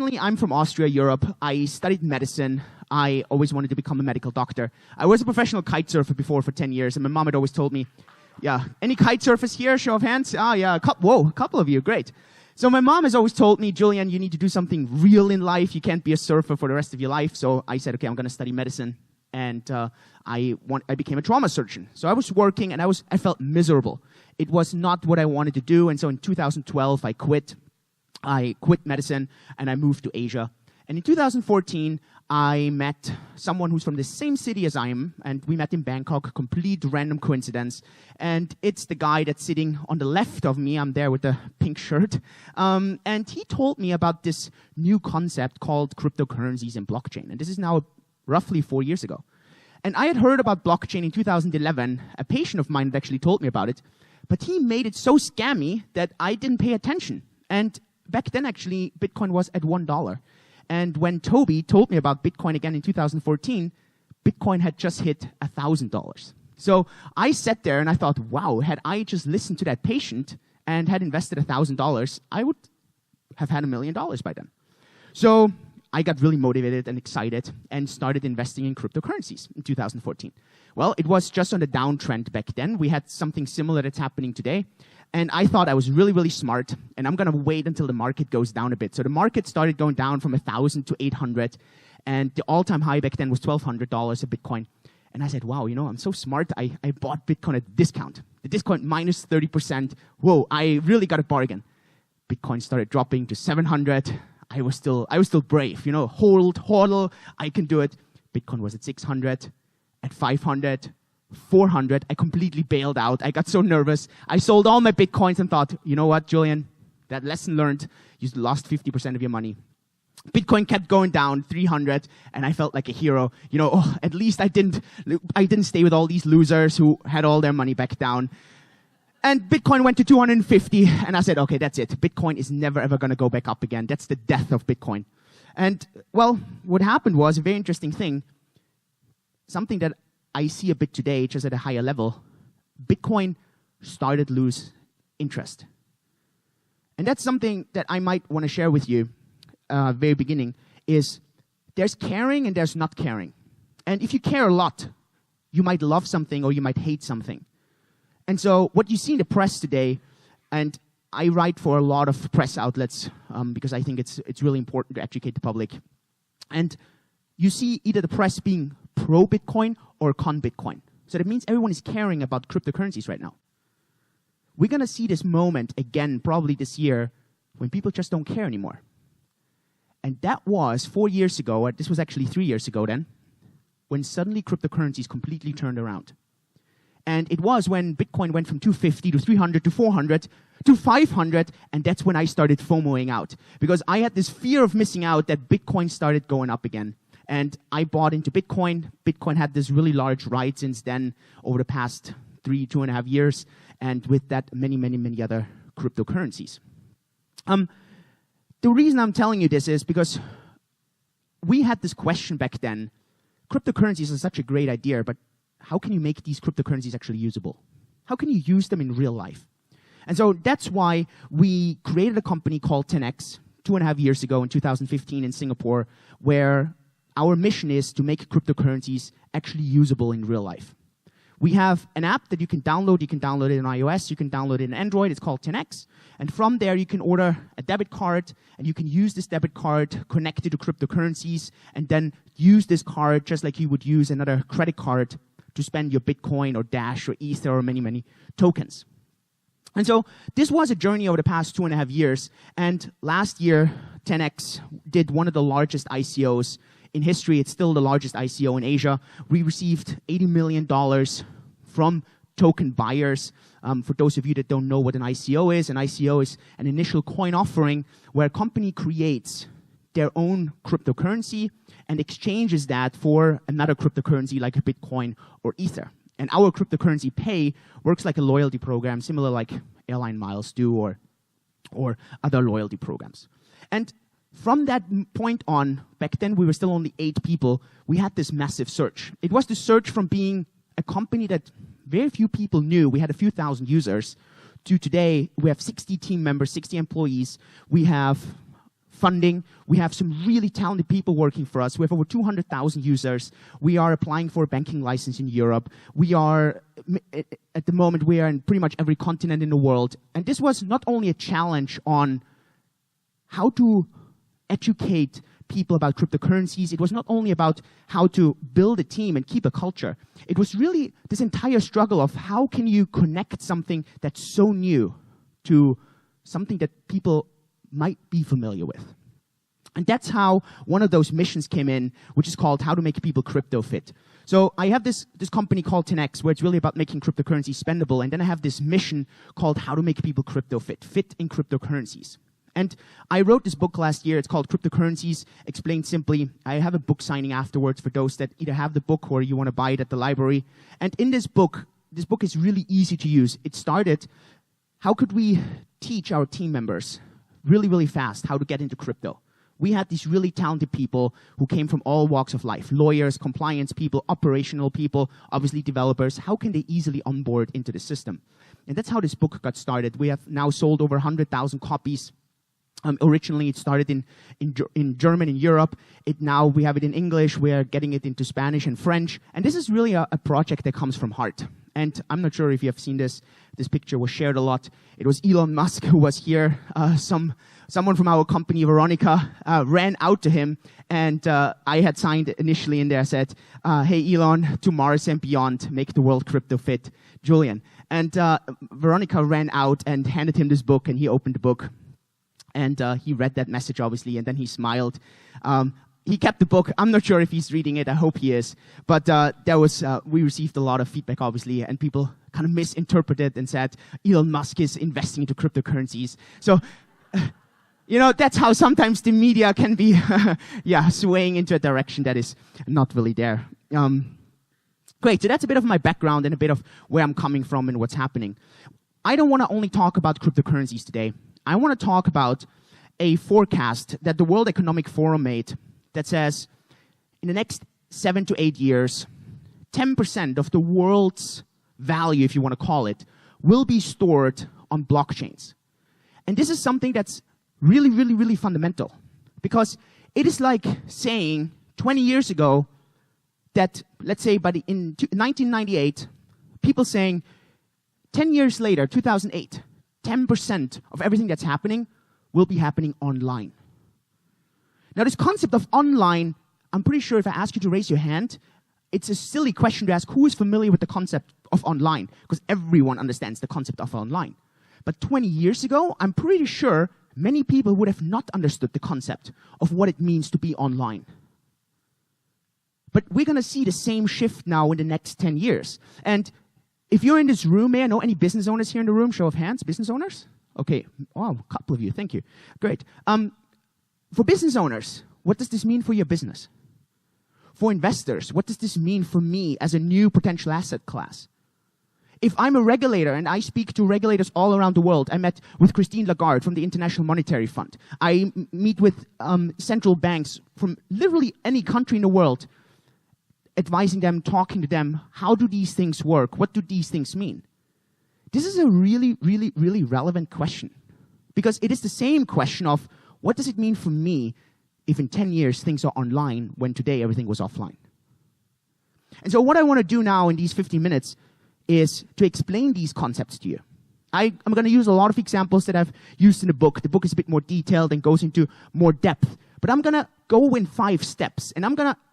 originally, I'm from Austria, Europe. I studied medicine. I always wanted to become a medical doctor. I was a professional kite surfer before for 10 years, and my mom had always told me, yeah, any kite surfers here? Show of hands? Ah, yeah, whoa, a couple of you, great. So my mom has always told me, Julian, you need to do something real in life. You can't be a surfer for the rest of your life. So I said, okay, I'm going to study medicine. And I became a trauma surgeon. So I was working, and I felt miserable. It was not what I wanted to do. And so in 2012, I quit. I quit medicine, and I moved to Asia. And in 2014, I met someone who's from the same city as I am, and we met in Bangkok, complete random coincidence. And it's the guy that's sitting on the left of me. I'm there with the pink shirt. And he told me about this new concept called cryptocurrencies and blockchain. And this is now roughly 4 years ago. And I had heard about blockchain in 2011. A patient of mine had actually told me about it. But he made it so scammy that I didn't pay attention. And back then, actually, Bitcoin was at $1. And when Toby told me about Bitcoin again in 2014, Bitcoin had just hit $1,000. So I sat there and I thought, wow, had I just listened to that patient and had invested $1,000, I would have had $1 million by then. So I got really motivated and excited and started investing in cryptocurrencies in 2014. Well, it was just on the downtrend back then. We had something similar that's happening today. And I thought I was really, really smart, and I'm going to wait until the market goes down a bit. So the market started going down from 1,000 to 800, and the all-time high back then was $1,200 a Bitcoin. And I said, wow, you know, I'm so smart. I bought Bitcoin at a discount. The discount minus 30%. Whoa, I really got a bargain. Bitcoin started dropping to 700. I was still brave, you know, hodl, I can do it. Bitcoin was at 600, at 500. 400, I completely bailed out. I got so nervous. I sold all my Bitcoins and thought, you know what, Julian, that lesson learned, you lost 50% of your money. Bitcoin kept going down, 300, and I felt like a hero. You know, oh, at least I didn't stay with all these losers who had all their money back down. And Bitcoin went to 250, and I said, okay, that's it. Bitcoin is never, ever going to go back up again. That's the death of Bitcoin. And, well, what happened was a very interesting thing, something that I see a bit today, just at a higher level. Bitcoin started to lose interest. And that's something that I might want to share with you very beginning, is there's caring and there's not caring. And if you care a lot, you might love something or you might hate something. And so what you see in the press today, and I write for a lot of press outlets because I think it's really important to educate the public. And you see either the press being pro-Bitcoin or con-Bitcoin. So that means everyone is caring about cryptocurrencies right now. We're going to see this moment again, probably this year, when people just don't care anymore. And that was 4 years ago, or this was actually 3 years ago then, when suddenly cryptocurrencies completely turned around. And it was when Bitcoin went from 250 to 300 to 400 to 500, and that's when I started FOMOing out. Because I had this fear of missing out that Bitcoin started going up again. And I bought into Bitcoin. Bitcoin had this really large ride since then over the past 2.5 years. And with that, many, many, many other cryptocurrencies. The reason I'm telling you this is because we had this question back then. Cryptocurrencies are such a great idea, but how can you make these cryptocurrencies actually usable? How can you use them in real life? And so that's why we created a company called 10x 2.5 years ago in 2015 in Singapore, where our mission is to make cryptocurrencies actually usable in real life. We have an app that you can download. You can download it on iOS. You can download it on Android. It's called 10x. And from there, you can order a debit card, and you can use this debit card connected to cryptocurrencies, and then use this card just like you would use another credit card to spend your Bitcoin or Dash or Ether or many, many tokens. And so this was a journey over the past 2.5 years. And last year, 10x did one of the largest ICOs in history. It's still the largest ICO in Asia. We received $80 million from token buyers. For those of you that don't know what an ICO is an initial coin offering where a company creates their own cryptocurrency and exchanges that for another cryptocurrency like a Bitcoin or Ether. And our cryptocurrency Pay works like a loyalty program, similar like airline miles do or other loyalty programs. And from that point on, back then we were still only 8 people, we had this massive surge. It was the surge from being a company that very few people knew, we had a few thousand users, to today we have 60 team members, 60 employees, we have funding. We have some really talented people working for us. We have over 200,000 users. We are applying for a banking license in Europe. We are, at the moment, we are in pretty much every continent in the world. And this was not only a challenge on how to educate people about cryptocurrencies. It was not only about how to build a team and keep a culture. It was really this entire struggle of how can you connect something that's so new to something that people might be familiar with. And that's how one of those missions came in, which is called How to Make People Crypto Fit. So I have this company called 10x, where it's really about making cryptocurrency spendable. And then I have this mission called How to Make People Crypto Fit in cryptocurrencies. And I wrote this book last year. It's called Cryptocurrencies Explained Simply. I have a book signing afterwards for those that either have the book or you want to buy it at the library. And in this book is really easy to use. It started, how could we teach our team members really, really fast how to get into crypto? We had these really talented people who came from all walks of life, lawyers, compliance people, operational people, obviously developers. How can they easily onboard into the system? And that's how this book got started. We have now sold over 100,000 copies. Originally, it started in German in Europe. Now we have it in English. We are getting it into Spanish and French. And this is really a project that comes from heart. And I'm not sure if you have seen this. This picture was shared a lot. It was Elon Musk who was here. Someone from our company, Veronica, ran out to him. And I had signed initially in there, said, hey, Elon, to Mars and beyond, make the world crypto fit, Julian. And Veronica ran out and handed him this book, and he opened the book. And he read that message, obviously, and then he smiled. He kept the book. I'm not sure if he's reading it. I hope he is. But we received a lot of feedback, obviously, and people kind of misinterpreted and said, Elon Musk is investing into cryptocurrencies. So, that's how sometimes the media can be, swaying into a direction that is not really there. Great, so that's a bit of my background and a bit of where I'm coming from and what's happening. I don't want to only talk about cryptocurrencies today. I want to talk about a forecast that the World Economic Forum made that says in the next 7 to 8 years, 10% of the world's value, if you want to call it, will be stored on blockchains. And this is something that's really, really, really fundamental, because it is like saying 20 years ago that, let's say, in 1998, people saying 10 years later, 2008, 10% of everything that's happening will be happening online. Now, this concept of online, I'm pretty sure if I ask you to raise your hand, it's a silly question to ask who is familiar with the concept of online, because everyone understands the concept of online. But 20 years ago, I'm pretty sure many people would have not understood the concept of what it means to be online. But we're going to see the same shift now in the next 10 years. And if you're in this room, may I know any business owners here in the room? Show of hands, business owners? Okay, wow, a couple of you, thank you. Great. For business owners, what does this mean for your business? For investors, what does this mean for me as a new potential asset class? If I'm a regulator and I speak to regulators all around the world, I met with Christine Lagarde from the International Monetary Fund. I meet with central banks from literally any country in the world, advising them, talking to them, how do these things work? What do these things mean? This is a really, really, really relevant question, because it is the same question of what does it mean for me if in 10 years things are online when today everything was offline? And so what I want to do now in these 15 minutes is to explain these concepts to you. I'm going to use a lot of examples that I've used in the book. The book is a bit more detailed and goes into more depth. But I'm going to go in 5 steps. And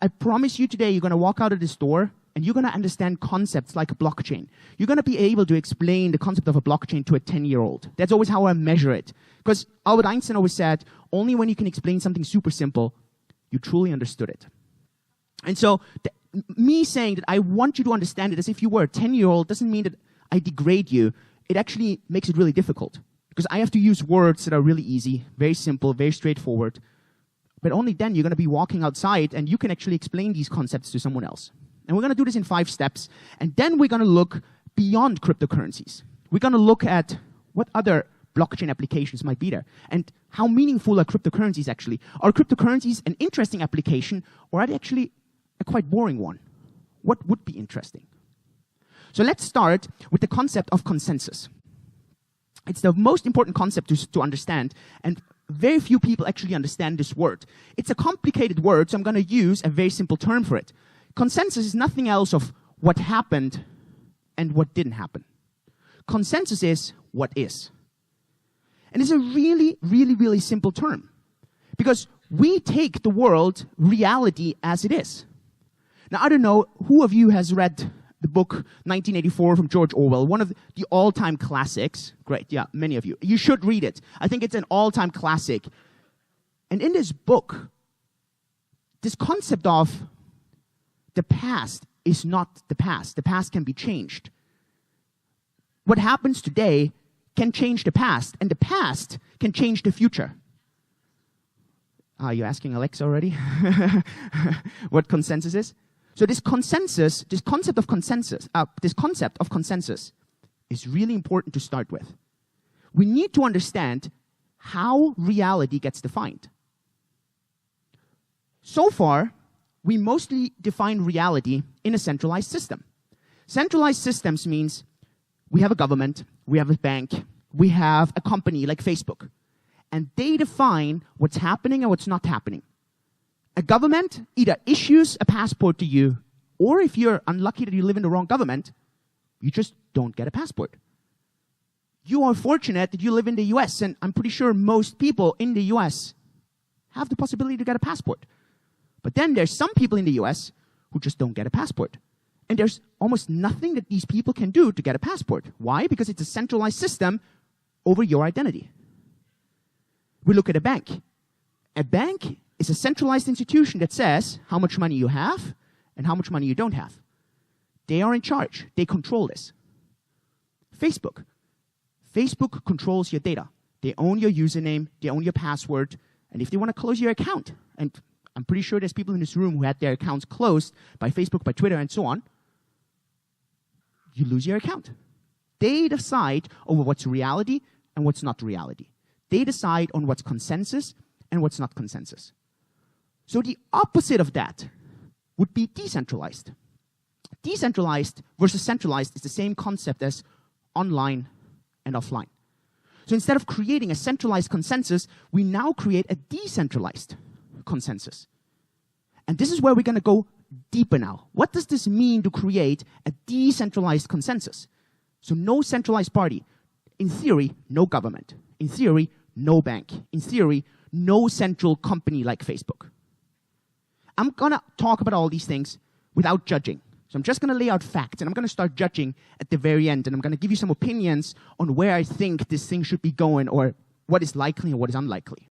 I promise you today, you're going to walk out of this door and you're going to understand concepts like a blockchain. You're going to be able to explain the concept of a blockchain to a 10-year-old. That's always how I measure it. Because Albert Einstein always said, only when you can explain something super simple, you truly understood it. And so me saying that I want you to understand it as if you were a 10-year-old doesn't mean that I degrade you. It actually makes it really difficult, because I have to use words that are really easy, very simple, very straightforward. But only then you're going to be walking outside and you can actually explain these concepts to someone else. And we're going to do this in 5 steps. And then we're going to look beyond cryptocurrencies. We're going to look at what other blockchain applications might be there, and how meaningful are cryptocurrencies actually. Are cryptocurrencies an interesting application, or are they actually a quite boring one? What would be interesting? So let's start with the concept of consensus. It's the most important concept to understand. And very few people actually understand this word. It's a complicated word, so I'm going to use a very simple term for it. Consensus is nothing else of what happened and what didn't happen. Consensus is what is. And it's a really, really, really simple term. Because we take the world, reality, as it is. Now, I don't know who of you has read the book 1984 from George Orwell, one of the all-time classics. Great, yeah, many of you. You should read it. I think it's an all-time classic. And in this book, this concept of the past is not the past. The past can be changed. What happens today can change the past, and the past can change the future. Are you asking Alexa already what consensus is? So this concept of consensus is really important to start with. We need to understand how reality gets defined. So far, we mostly define reality in a centralized system. Centralized systems means we have a government, we have a bank, we have a company like Facebook, and they define what's happening and what's not happening. A government either issues a passport to you, or if you're unlucky that you live in the wrong government, you just don't get a passport. You are fortunate that you live in the US, and I'm pretty sure most people in the US have the possibility to get a passport. But then there's some people in the US who just don't get a passport. And there's almost nothing that these people can do to get a passport. Why? Because it's a centralized system over your identity. We look at a bank. A bank is a centralized institution that says how much money you have and how much money you don't have. They are in charge. They control this. Facebook. Facebook controls your data. They own your username. They own your password. And if they want to close your account, and I'm pretty sure there's people in this room who had their accounts closed by Facebook, by Twitter, and so on, you lose your account. They decide over what's reality and what's not reality. They decide on what's consensus and what's not consensus. So the opposite of that would be decentralized. Decentralized versus centralized is the same concept as online and offline. So instead of creating a centralized consensus, we now create a decentralized consensus. And this is where we're going to go deeper now. What does this mean to create a decentralized consensus? So no centralized party. In theory, no government. In theory, no bank. In theory, no central company like Facebook. I'm going to talk about all these things without judging. So I'm just going to lay out facts, and I'm going to start judging at the very end, and I'm going to give you some opinions on where I think this thing should be going or what is likely and what is unlikely.